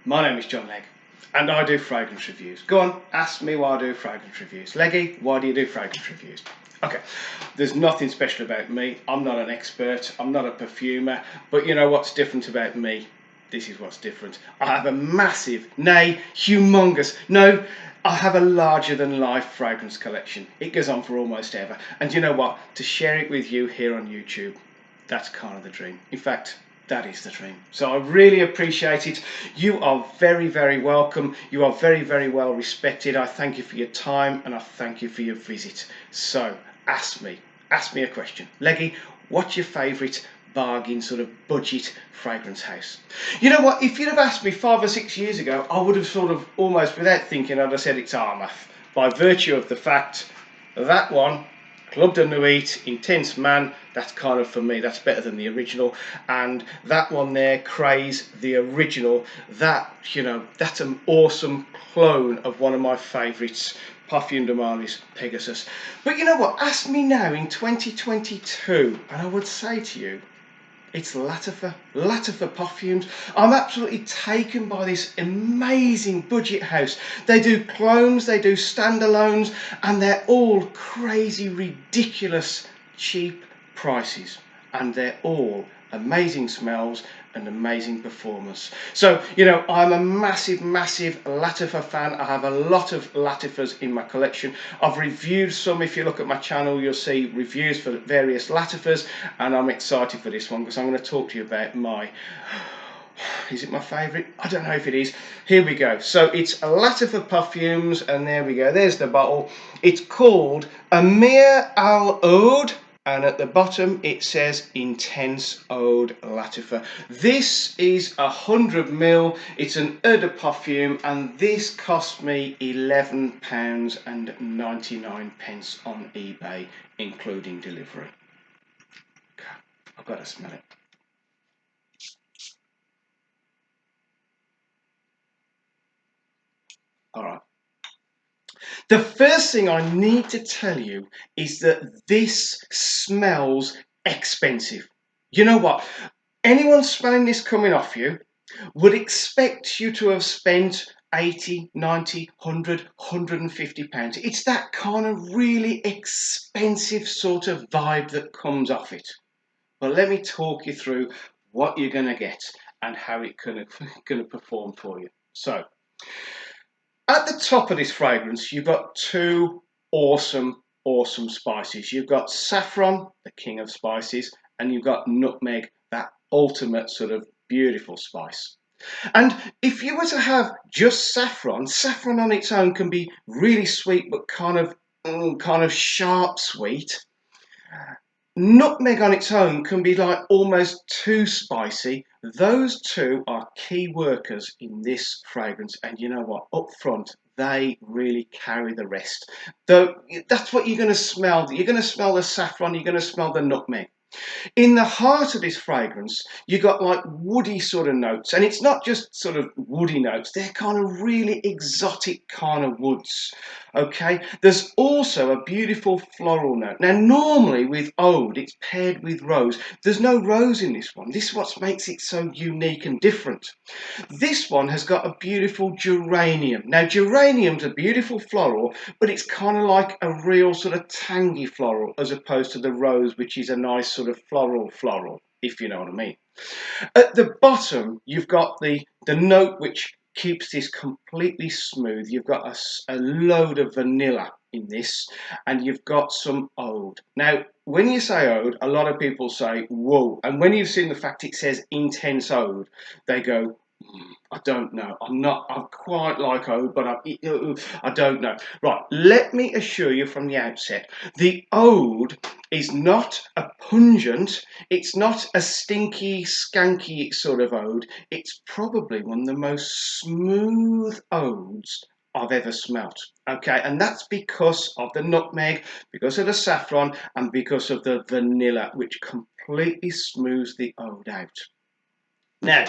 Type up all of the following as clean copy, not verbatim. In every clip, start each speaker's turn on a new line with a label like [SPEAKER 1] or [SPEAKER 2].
[SPEAKER 1] My name is John Legg, and I do fragrance reviews. Go on, ask me why I do fragrance reviews. Leggy, why do you do fragrance reviews? Okay, there's nothing special about me. I'm not an expert, I'm not a perfumer, but you know what's different about me? This is what's different. I have a massive, nay, humongous, no, I have a larger than life fragrance collection. It goes on for almost ever. And you know what? To share it with you here on YouTube, that's kind of the dream. In fact, that is the dream. So I really appreciate it. You are very, very welcome. You are very, very well respected. I thank you for your time and I thank you for your visit. So ask me a question. Leggy, what's your favourite bargain sort of budget fragrance house? You know what, if you'd have asked me 5 or 6 years ago, I would have sort of almost without thinking I'd have said it's Armour, by virtue of the fact that one, Club de Nuit, Intense Man, that's kind of, for me, that's better than the original. And that one there, Craze, the original, that, you know, that's an awesome clone of one of my favourites, Parfum de Marly's Pegasus. But you know what, ask me now in 2022, and I would say to you, it's Lattafa perfumes. I'm absolutely taken by this amazing budget house. They do clones, they do standalones, and they're all crazy, ridiculous, cheap prices. And they're all amazing smells and amazing performance. So, you know, I'm a massive, massive Lattafa fan. I have a lot of Lattafas in my collection. I've reviewed some. If you look at my channel, you'll see reviews for various Lattafas, and I'm excited for this one because I'm going to talk to you about my... Is it my favourite? I don't know if it is. Here we go. So it's Lattafa perfumes, and there we go. There's the bottle. It's called Ameer Al Oudah, and at the bottom it says Intense Oud Lattafa. This is 100 ml. It's an eau de perfume, and this cost me £11.99 on eBay, including delivery. Okay, I've got to smell it. All right. The first thing I need to tell you is that this smells expensive. You know what? Anyone smelling this coming off you would expect you to have spent 80, 90, 100, 150 pounds. It's that kind of really expensive sort of vibe that comes off it. But let me talk you through what you're going to get and how it's going to perform for you. So, at the top of this fragrance, you've got two awesome spices. You've got saffron, the king of spices, and you've got nutmeg, that ultimate sort of beautiful spice. And if you were to have just saffron on its own can be really sweet, but kind of sharp sweet. Nutmeg on its own can be like almost too spicy. Those two are key workers in this fragrance, and you know what? Up front, they really carry the rest. Though that's what you're going to smell. You're going to smell the saffron. You're going to smell the nutmeg. In the heart of this fragrance, you got like woody sort of notes, and it's not just sort of woody notes, they're kind of really exotic kind of woods. Okay, there's also a beautiful floral note. Now, normally with oud, it's paired with rose. There's no rose in this one. This is what makes it so unique and different. This one has got a beautiful geranium. Now, geranium's a beautiful floral, but it's kind of like a real sort of tangy floral as opposed to the rose, which is a nice sort of floral, if you know what I mean. At the bottom, you've got the note which keeps this completely smooth. You've got a load of vanilla in this, and you've got some oud. Now, when you say oud, a lot of people say, whoa. And when you've seen the fact it says intense oud, they go, I don't know. I'm quite like oud, but I don't know. Right, let me assure you from the outset, the oud is not a pungent, it's not a stinky, skanky sort of oud. It's probably one of the most smooth ouds I've ever smelt. Okay, and that's because of the nutmeg, because of the saffron, and because of the vanilla, which completely smooths the oud out. Now,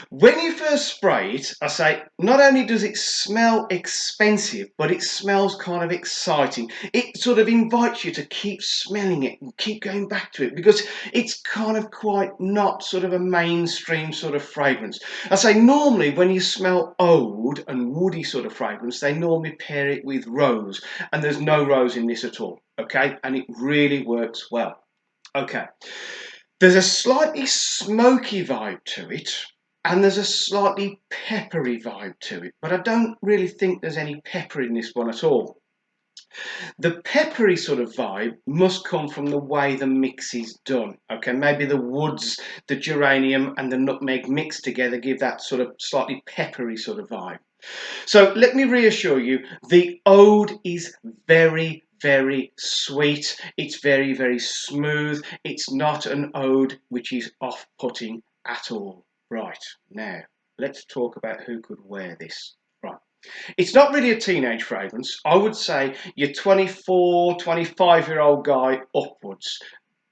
[SPEAKER 1] when you first spray it, I say, not only does it smell expensive, but it smells kind of exciting. It sort of invites you to keep smelling it and keep going back to it because it's kind of quite not sort of a mainstream sort of fragrance. I say, normally when you smell oud and woody sort of fragrance, they normally pair it with rose, and there's no rose in this at all, okay? And it really works well. Okay. There's a slightly smoky vibe to it, and there's a slightly peppery vibe to it, but I don't really think there's any pepper in this one at all. The peppery sort of vibe must come from the way the mix is done. Okay, maybe the woods, the geranium, and the nutmeg mixed together give that sort of slightly peppery sort of vibe. So let me reassure you, the OUD is very, very sweet. It's very, very smooth. It's not an OUD which is off-putting at all. Right, now let's talk about who could wear this. Right. It's not really a teenage fragrance. I would say your 24, 25-year-old guy upwards.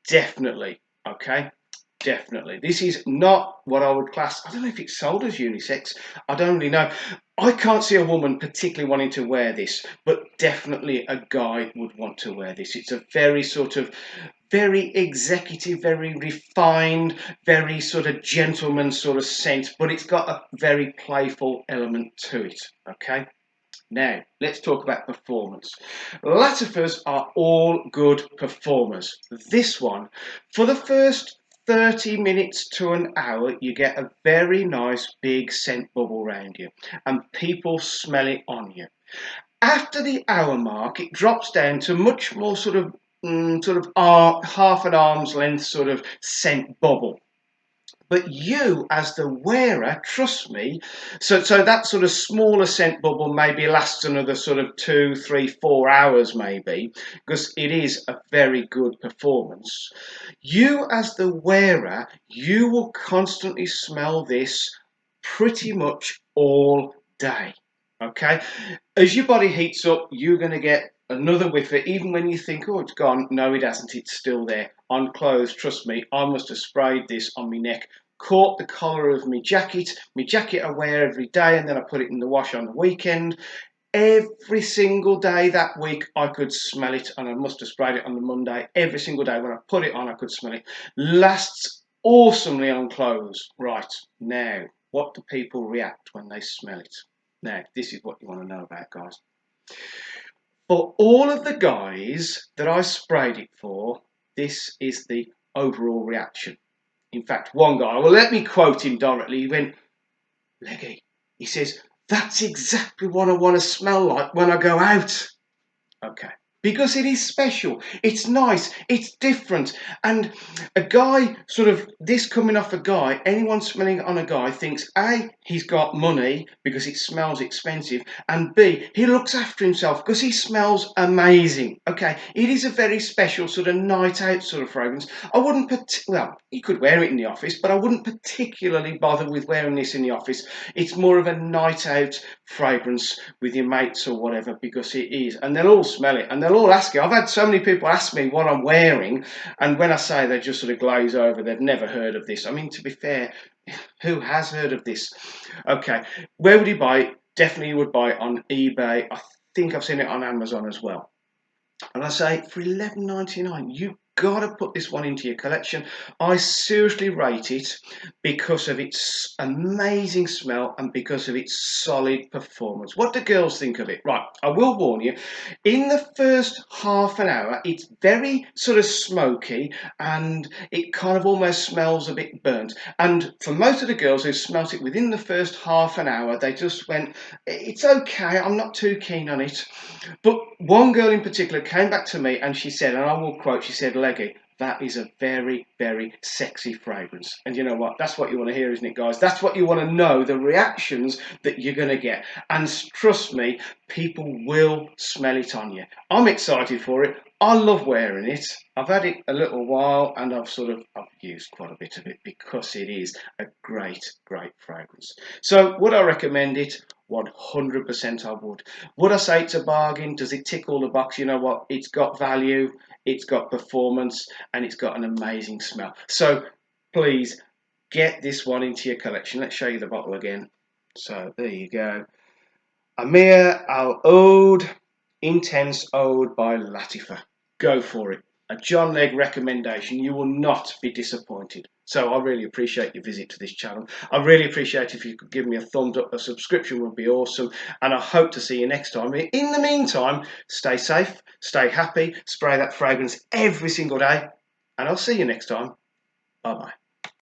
[SPEAKER 1] Definitely, okay? Definitely. This is not what I would class, I don't know if it's sold as unisex. I don't really know. I can't see a woman particularly wanting to wear this, but definitely a guy would want to wear this. It's a very sort of, very executive, very refined, very sort of gentleman sort of scent, but it's got a very playful element to it, okay? Now, let's talk about performance. Lattafas are all good performers. This one, for the first 30 minutes to an hour, you get a very nice big scent bubble around you, and people smell it on you. After the hour mark, it drops down to much more sort of half an arm's length sort of scent bubble. But you, as the wearer, trust me, so that sort of smaller scent bubble maybe lasts another sort of 2, 3, 4 hours maybe, because it is a very good performance. You, as the wearer, you will constantly smell this pretty much all day. Okay, as your body heats up, you're going to get another whiff of it, even when you think, oh, it's gone. No, it hasn't. It's still there. On clothes, trust me, I must have sprayed this on my neck, caught the collar of my jacket. My jacket I wear every day, and then I put it in the wash on the weekend. Every single day that week, I could smell it, and I must have sprayed it on the Monday. Every single day when I put it on, I could smell it. Lasts awesomely on clothes. Right, now, what do people react when they smell it? Now, this is what you want to know about, guys. For all of the guys that I sprayed it for, this is the overall reaction. In fact, one guy, well, let me quote him directly. He went, Leggy, he says, that's exactly what I want to smell like when I go out. Okay. Because it is special, it's nice, it's different, and a guy, sort of this coming off a guy, anyone smelling it on a guy thinks A, he's got money because it smells expensive, and B, he looks after himself because he smells amazing. Okay, it is a very special sort of night out sort of fragrance. I wouldn't well, you could wear it in the office, but I wouldn't particularly bother with wearing this in the office. It's more of a night out fragrance with your mates or whatever, because it is, and they'll all smell it and they'll all ask you. I've had so many people ask me what I'm wearing, and when I say, they just sort of glaze over. They've never heard of this. I mean, to be fair, who has heard of this? Okay, where would you buy it? Definitely you would buy it on eBay. I think I've seen it on Amazon as well. And I say, for $11.99, you gotta put this one into your collection. I seriously rate it because of its amazing smell and because of its solid performance. What do girls think of it? Right, I will warn you, in the first half an hour, it's very sort of smoky and it kind of almost smells a bit burnt. And for most of the girls who smelt it within the first half an hour, they just went, it's okay, I'm not too keen on it. But one girl in particular came back to me and she said, and I will quote, she said, Leggy, that is a very, very sexy fragrance. And you know what? That's what you want to hear, isn't it, guys? That's what you want to know, the reactions that you're going to get. And trust me, people will smell it on you. I'm excited for it. I love wearing it. I've had it a little while and I've used quite a bit of it because it is a great, great fragrance. So would I recommend it? 100% I would. Would I say it's a bargain? Does it tick all the boxes? You know what? It's got value, it's got performance, and it's got an amazing smell. So please get this one into your collection. Let's show you the bottle again. So there you go. Ameer Al Oudt Intense Oud by Lattafa. Go for it. A John Legg recommendation. You will not be disappointed. So I really appreciate your visit to this channel. I really appreciate if you could give me a thumbs up. A subscription would be awesome. And I hope to see you next time. In the meantime, stay safe, stay happy, spray that fragrance every single day. And I'll see you next time. Bye-bye.